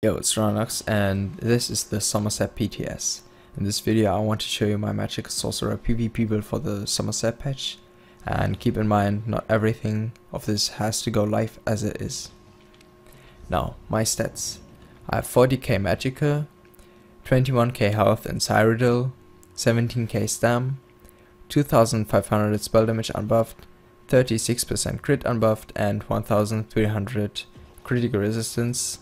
Yo, it's Ryanoxx, and this is the Summerset PTS. In this video I want to show you my Magicka Sorcerer PvP build for the Summerset patch, and keep in mind not everything of this has to go live as it is. Now, my stats. I have 40k Magicka, 21k health in Cyrodiil, 17k stam, 2500 spell damage unbuffed, 36% crit unbuffed, and 1300 critical resistance.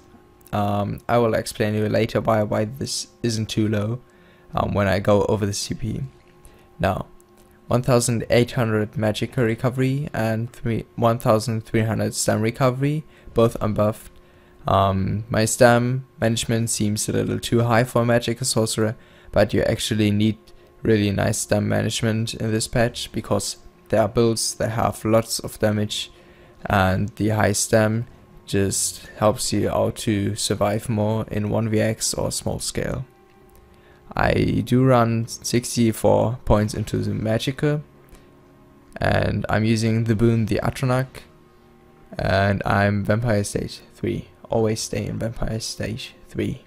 I will explain you later why this isn't too low when I go over the CP. Now, 1800 Magicka recovery and 1300 stam recovery, both unbuffed. My stam management seems a little too high for a Magicka Sorcerer, but you actually need really nice stam management in this patch because there are builds that have lots of damage, and the high stam just helps you out to survive more in 1vx or small scale. I do run 64 points into the Magicka, and I'm using the boon the Atronach, and I'm Vampire Stage 3. Always stay in Vampire Stage 3.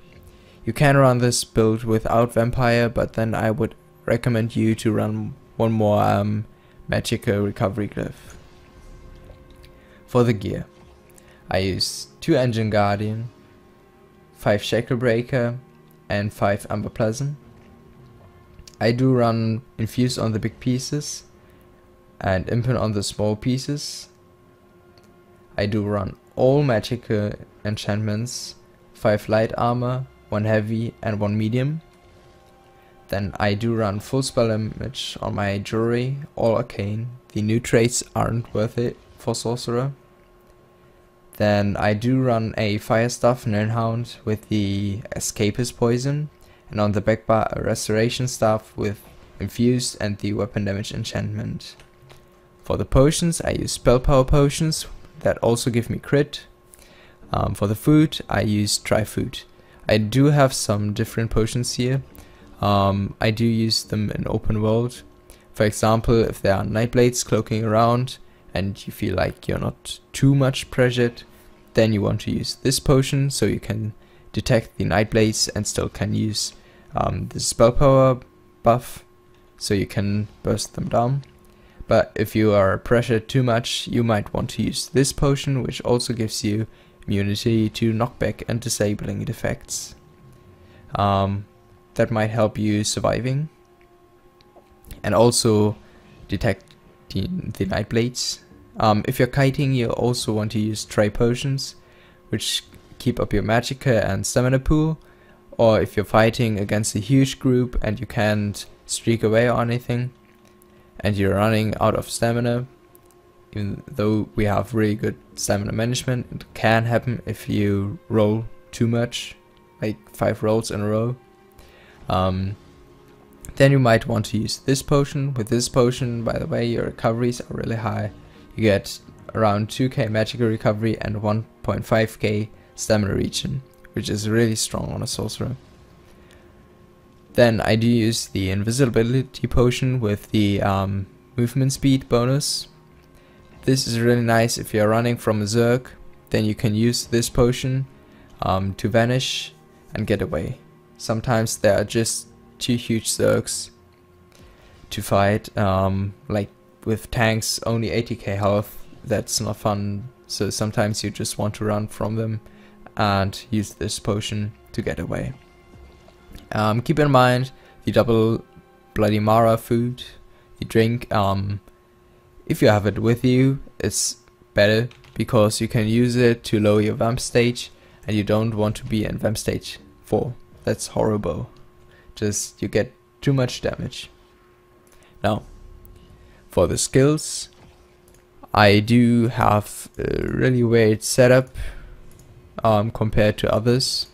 You can run this build without Vampire, but then I would recommend you to run one more Magicka recovery glyph. For the gear, I use 2 Engine Guardian, 5 Shackle Breaker, and 5 Amber Pleasant. I do run Infuse on the big pieces and Impen on the small pieces. I do run all Magicka enchantments, 5 light armor, 1 heavy and 1 medium. Then I do run full spell damage on my jewelry, all arcane. The new traits aren't worth it for Sorcerer. Then I do run a Fire Staff Nirnhound with the Escapist Poison, and on the back bar a Restoration Staff with Infused and the Weapon Damage enchantment. For the potions I use Spell Power Potions that also give me crit. For the food I use Dry Food. I do have some different potions here. I do use them in open world. For example, if there are Nightblades cloaking around and you feel like you're not too much pressured, then you want to use this potion so you can detect the Nightblades and still can use the spell power buff so you can burst them down. But if you are pressured too much, you might want to use this potion, which also gives you immunity to knockback and disabling effects. That might help you surviving and also detect the Nightblades. If you're kiting, you also want to use Tray Potions, which keep up your Magicka and stamina pool. Or if you're fighting against a huge group and you can't streak away or anything, and you're running out of stamina, even though we have really good stamina management, it can happen if you roll too much, like 5 rolls in a row. Then you might want to use this potion. With this potion, by the way, your recoveries are really high. You get around 2k Magicka recovery and 1.5k stamina regen, which is really strong on a sorcerer. Then I do use the invisibility potion with the movement speed bonus. This is really nice if you're running from a Zerg. Then you can use this potion to vanish and get away. Sometimes there are just 2 huge Zergs to fight, like with tanks only 80k health. That's not fun, so sometimes you just want to run from them and use this potion to get away. Keep in mind the double Bloody Mara food, the drink. If you have it with you, it's better because you can use it to lower your vamp stage, and you don't want to be in vamp stage 4. That's horrible. Just you get too much damage. Now, for the skills, I do have a really weird setup compared to others,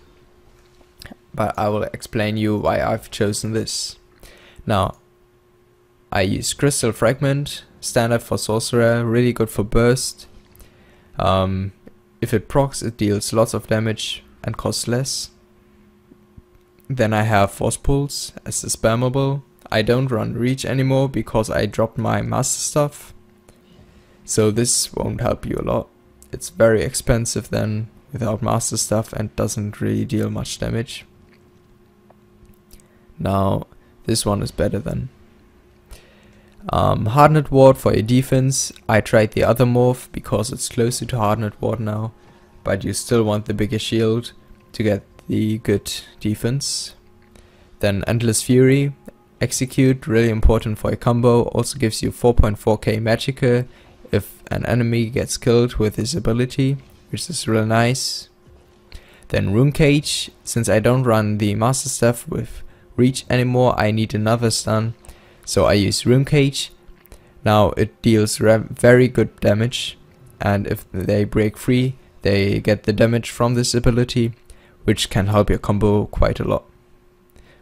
but I will explain you why I've chosen this. Now, I use Crystal Fragment, standard for Sorcerer, really good for burst. If it procs, it deals lots of damage and costs less. Then I have Force Pulse as the spammable. I don't run Reach anymore because I dropped my Master Stuff, so this won't help you a lot. It's very expensive then without master stuff and doesn't really deal much damage. Now this one is better than. Hardened Ward for your defense. I tried the other morph because it's closer to Hardened Ward now, but you still want the bigger shield to get the good defense. Then Endless Fury. Execute, really important for a combo, also gives you 4.4k Magicka if an enemy gets killed with his ability, which is really nice. Then Rune Cage. Since I don't run the Master Staff with Reach anymore, I need another stun, so I use Rune Cage. Now it deals very good damage, and if they break free, they get the damage from this ability, which can help your combo quite a lot.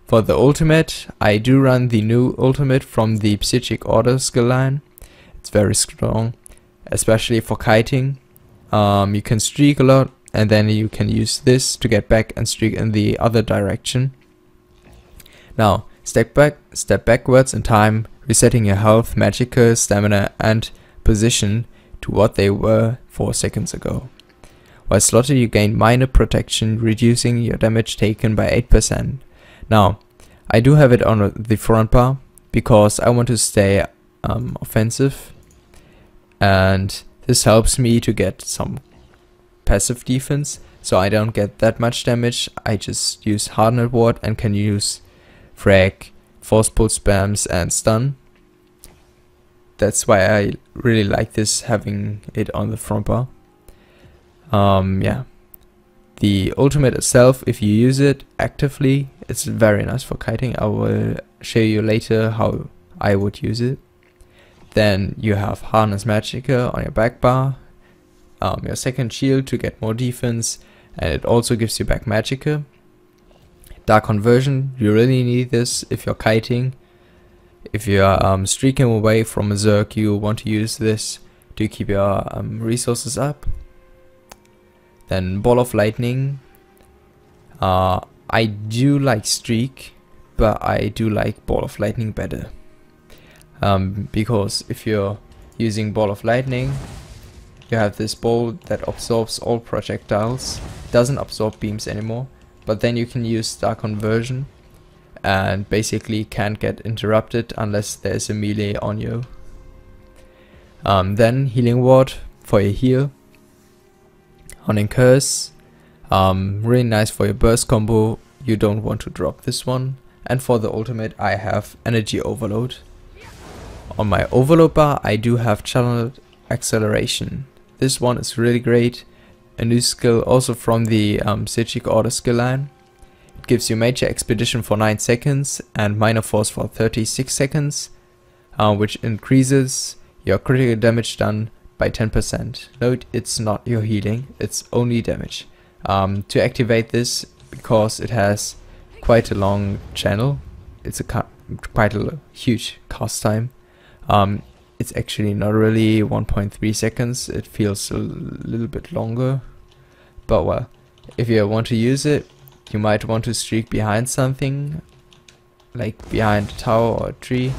For the ultimate, I do run the new ultimate from the Psychic Order skill line. It's very strong, especially for kiting. You can streak a lot, and then you can use this to get back and streak in the other direction. Now, step backwards in time, resetting your health, Magicka, stamina and position to what they were 4 seconds ago. While slotted, you gain minor protection, reducing your damage taken by 8%. Now, I do have it on the front bar because I want to stay offensive, and this helps me to get some passive defense, so I don't get that much damage. I just use Hardened Ward and can use frag, force pull spams and stun. That's why I really like this, having it on the front bar. Yeah. The ultimate itself, if you use it actively, it's very nice for kiting. I will show you later how I would use it. Then you have Harness Magicka on your back bar, your second shield to get more defense, and it also gives you back Magicka. Dark Conversion, you really need this if you're kiting. If you're streaking away from a Zerg, you want to use this to keep your resources up. Then Ball of Lightning. I do like Streak, but I do like Ball of Lightning better. Because if you're using Ball of Lightning, you have this ball that absorbs all projectiles, doesn't absorb beams anymore, but then you can use Dark Conversion and basically can't get interrupted unless there's a melee on you. Then Healing Ward for your heal. Hunting Curse, really nice for your burst combo, you don't want to drop this one. And for the ultimate, I have Energy Overload. On my overload bar, I do have Channeled Acceleration. This one is really great, a new skill also from the Psychic Order skill line. It gives you Major Expedition for 9 seconds and Minor Force for 36 seconds, which increases your critical damage done by 10%. Note, it's not your healing, it's only damage. To activate this, because it has quite a long channel, it's quite a huge cast time. It's actually not really 1.3 seconds, it feels a little bit longer. But well, if you want to use it, you might want to streak behind something, like behind a tower or a tree.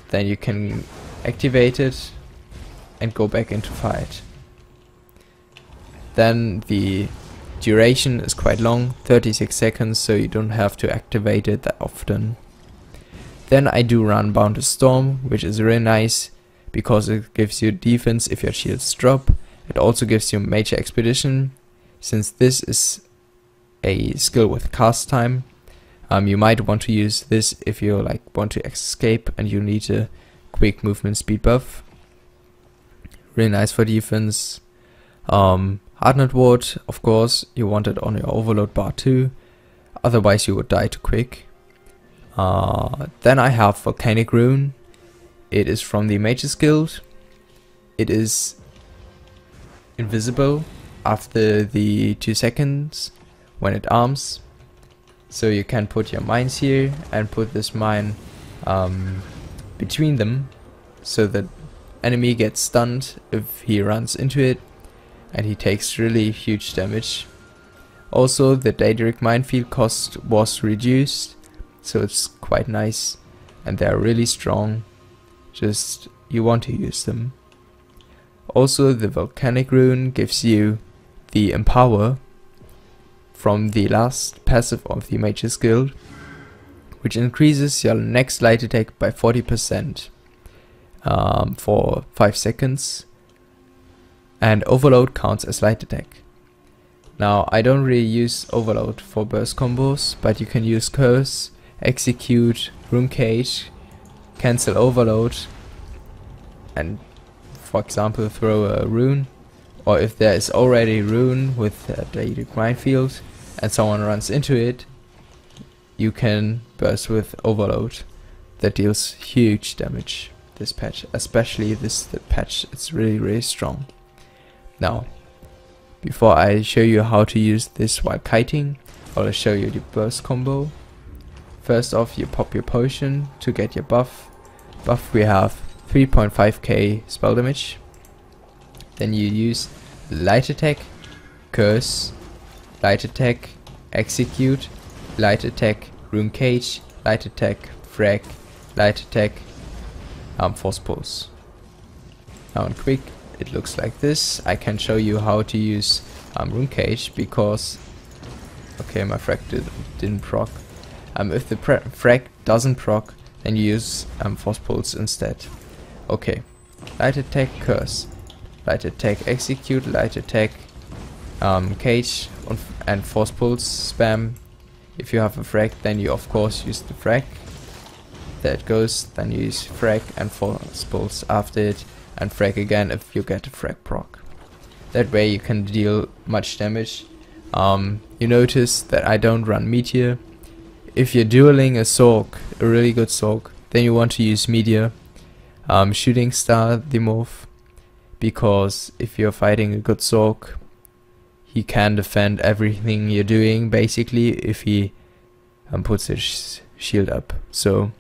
Then you can activate it and go back into fight. Then the duration is quite long, 36 seconds, so you don't have to activate it that often. Then I do run Boundless Storm, which is really nice because it gives you defense if your shields drop. It also gives you Major Expedition. Since this is a skill with cast time, you might want to use this if you want to escape and you need a quick movement speed buff. Really nice for defense. Hardened Ward, of course, you want it on your overload bar too, otherwise you would die too quick. Then I have Volcanic Rune. It is from the Mage's Guild. It is invisible after the 2 seconds when it arms. So you can put your mines here and put this mine between them, so that enemy gets stunned if he runs into it, and he takes really huge damage. Also, the Daedric minefield cost was reduced, so it's quite nice, and they are really strong. Just you want to use them. Also, the Volcanic Rune gives you the Empower from the last passive of the Mage's Guild, which increases your next light attack by 40% for 5 seconds, and Overload counts as light attack. Now, I don't really use Overload for burst combos, but you can use Curse, Execute, Room Cage, cancel Overload, and for example throw a rune, or if there is already a rune with a daily grind field and someone runs into it, you can burst with Overload. That deals huge damage this patch, especially this patch. It's really strong. Now, before I show you how to use this while kiting, I'll show you the burst combo. First off, you pop your potion to get your buff. We have 3.5k spell damage. Then you use light attack, curse, light attack, execute, light attack, room cage, light attack, frag, light attack, force pulse. Now in quick, it looks like this. I can show you how to use room cage because, okay, my frag didn't proc. If the frag doesn't proc, then you use force pulse instead. Okay, light attack, curse, light attack, execute, light attack, cage, and force pulse spam. If you have a frag, then you of course use the frag. There it goes. Then you use frag and force pulse after it, and frag again if you get a frag proc. That way you can deal much damage. You notice that I don't run meteor. If you're dueling a Sorc, a really good Sorc, then you want to use meteor. Shooting star the move, because if you're fighting a good Sorc, he can defend everything you're doing basically if he puts his shield up. So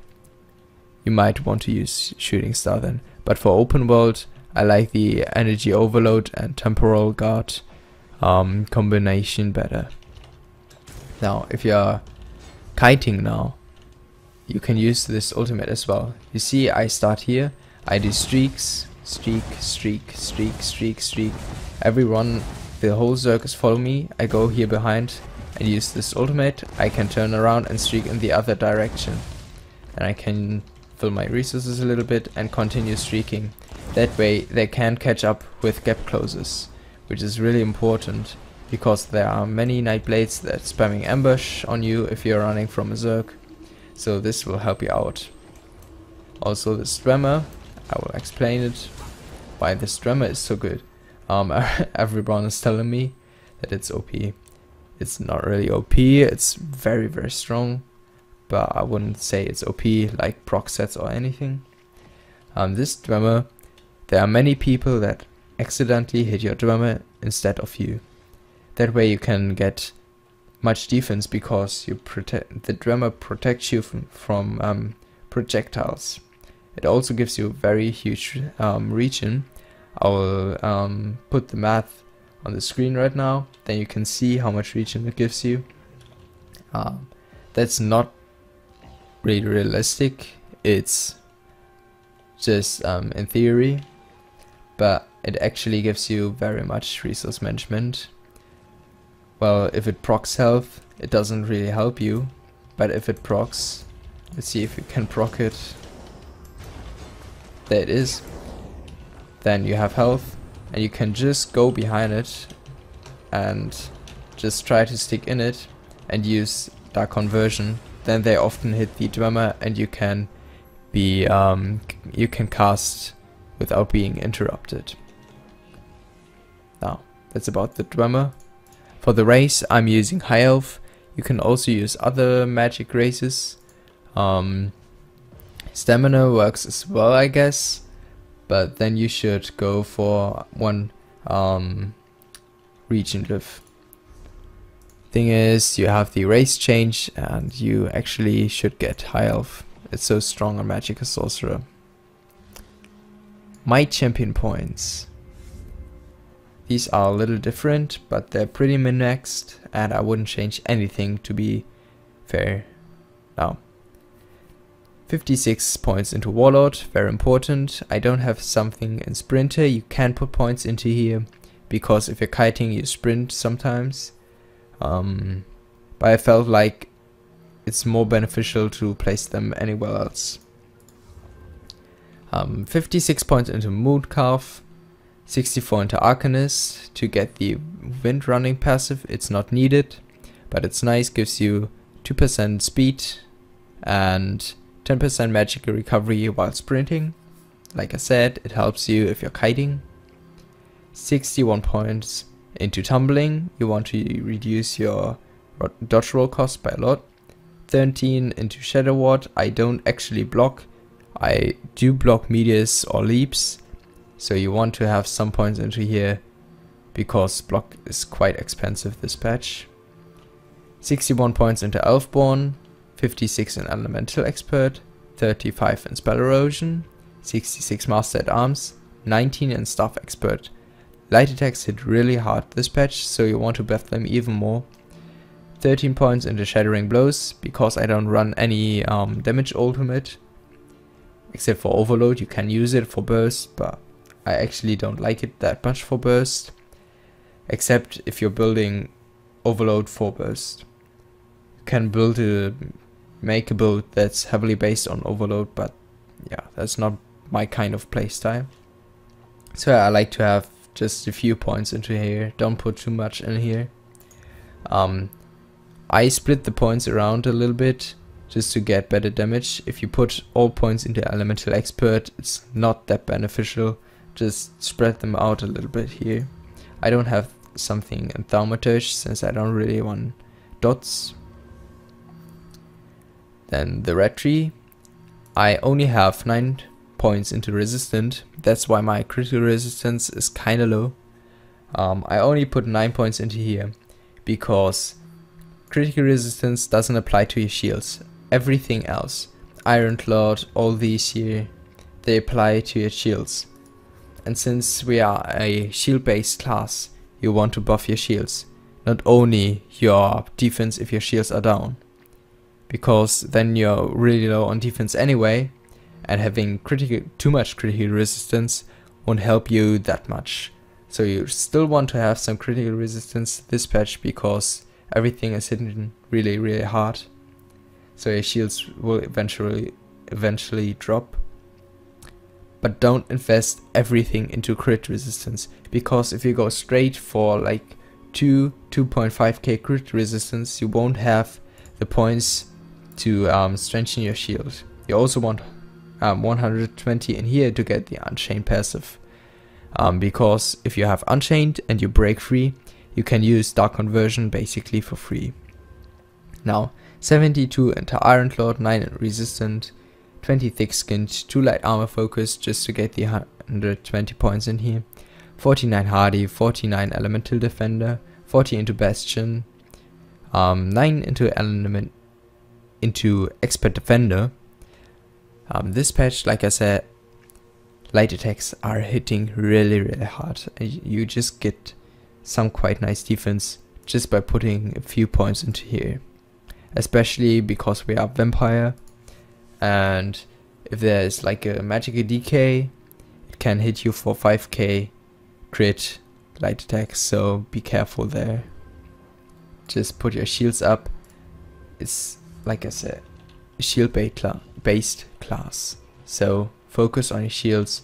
you might want to use shooting star then. But for open world, I like the energy overload and temporal guard combination better. Now, if you're kiting now, you can use this ultimate as well. You see, I start here, I do streaks, streak. Everyone, the whole circus follow me. I go here behind and use this ultimate. I can turn around and streak in the other direction, and I can fill my resources a little bit and continue streaking. That way they can catch up with gap closes, which is really important because there are many Nightblades that spamming ambush on you if you're running from a Zerg. So this will help you out. Also the Stremmer, I will explain it, why the Stremmer is so good. Everyone is telling me that it's OP. It's not really OP, it's very strong, but I wouldn't say it's OP like proc sets or anything. This Stremmer, there are many people that accidentally hit your Stremmer instead of you. That way you can get much defense because you the Stremmer protects you from projectiles. It also gives you a very huge region. I will put the math on the screen right now, then you can see how much region it gives you. That's not really realistic, it's just in theory, but it actually gives you very much resource management. Well, if it procs health, it doesn't really help you, but if it procs, let's see if you can proc it. There it is. Then you have health, and you can just go behind it and just try to stick in it and use Dark Conversion. Then they often hit the Stremmer, and you can be you can cast without being interrupted. Now that's about the Stremmer. For the race, I'm using High Elf. You can also use other magic races. Stamina works as well, I guess, but then you should go for one region glyph. Thing is, you have the race change, and you actually should get High Elf. It's so strong on Magicka Sorcerer. My champion points. These are a little different, but they're pretty min-maxed, and I wouldn't change anything to be fair. Now, 56 points into Warlord, very important. I don't have something in Sprinter. You can put points into here because if you're kiting you sprint sometimes. But I felt like it's more beneficial to place them anywhere else. 56 points into Mooncarve, 64 into Arcanist to get the Wind Running passive. It's not needed, but it's nice, gives you 2% speed and 10% Magicka recovery while sprinting. Like I said, it helps you if you're kiting. 61 points into Tumbling, you want to reduce your dodge roll cost by a lot. 13 into Shadow Ward, I don't actually block. I do block meteors or leaps, so you want to have some points into here because block is quite expensive this patch. 61 points into Elfborn, 56 in Elemental Expert, 35 in Spell Erosion, 66 Master at Arms, 19 in Staff Expert. Light attacks hit really hard this patch, so you want to buff them even more. 13 points into Shattering Blows, because I don't run any damage ultimate. Except for Overload, you can use it for burst, but I actually don't like it that much for burst. Except if you're building Overload for burst. You can make a build that's heavily based on Overload, but yeah, that's not my kind of playstyle. So I like to have just a few points into here, don't put too much in here. I split the points around a little bit just to get better damage. If you put all points into Elemental Expert, it's not that beneficial. Just spread them out a little bit here. I don't have something in Thaumaturge since I don't really want dots. Then the Red Tree. I only have 9 points into Resistant. That's why my critical resistance is kinda low. I only put 9 points into here because critical resistance doesn't apply to your shields. Everything else, Ironclad, all these here, they apply to your shields. And since we are a shield based class, you want to buff your shields, not only your defense if your shields are down. Because then you're really low on defense anyway, and having too much critical resistance won't help you that much. So you still want to have some critical resistance this patch because everything is hitting really hard. So your shields will eventually drop. But don't invest everything into crit resistance, because if you go straight for like 2.5k crit resistance, you won't have the points to strengthen your shield. You also want 120 in here to get the Unchained passive. Because if you have Unchained and you break free, you can use Dark Conversion basically for free. Now, 72 into Ironclad, 9 in Resistant, 20 Thick Skinned, 2 Light Armor Focus just to get the 120 points in here, 49 Hardy, 49 Elemental Defender, 40 into Bastion, 9 into Expert Defender. This patch, like I said, light attacks are hitting really hard. You just get some quite nice defense just by putting a few points into here. Especially because we are Vampire, and if there's like a Magicka DK, it can hit you for 5k crit light attacks, so be careful there. Just put your shields up. It's, like I said, a shield based class, so focus on your shields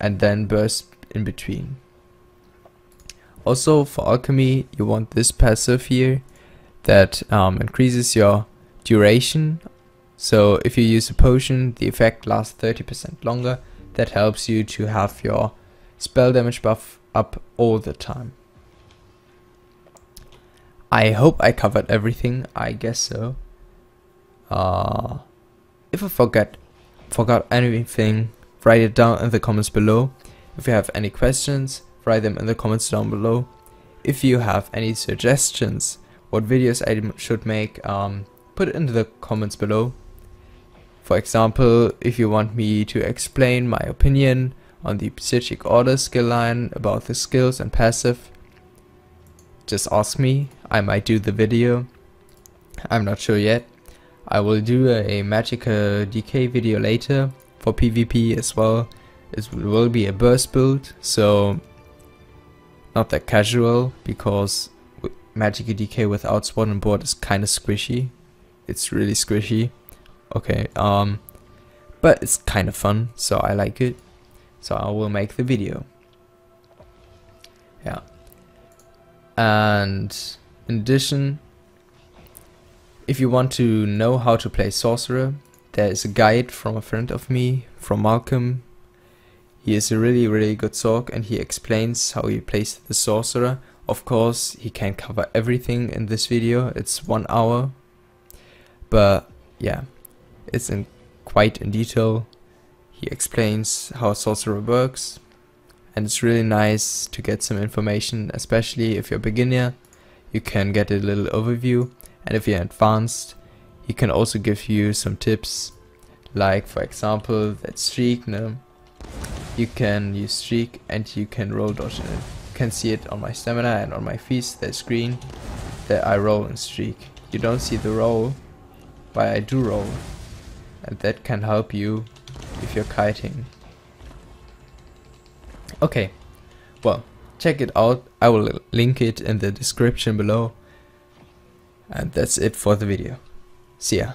and then burst in between. Also for alchemy, you want this passive here that increases your duration. So if you use a potion, the effect lasts 30% longer. That helps you to have your spell damage buff up all the time. I hope I covered everything. I guess so. If I forgot anything, write it down in the comments below. If you have any questions, write them in the comments down below. If you have any suggestions what videos I should make, put it into the comments below. For example, if you want me to explain my opinion on the Psychic Order skill line about the skills and passive, just ask me. I might do the video. I'm not sure yet. I will do a Magicka DK video later for PvP as well. It will be a burst build, so not that casual, because Magicka DK without spawn and board is kind of squishy. It's really squishy. Okay, but it's kind of fun, so I like it. So I will make the video. Yeah. And in addition, if you want to know how to play Sorcerer, there is a guide from a friend of me, from Malcolm. He is a really good Sorc, and he explains how he plays the Sorcerer. Of course, he can't cover everything in this video, it's 1 hour. But yeah, it's quite in detail. He explains how Sorcerer works, and it's really nice to get some information, especially if you're a beginner. You can get a little overview, and if you're advanced, he can also give you some tips, like for example that streak. No, you can use streak and you can roll dodge in it. You can see it on my stamina and on my feast. There's green that I roll and streak. You don't see the roll, but I do roll, and that can help you if you're kiting. Okay, well, check it out. I will link it in the description below. And that's it for the video. See ya.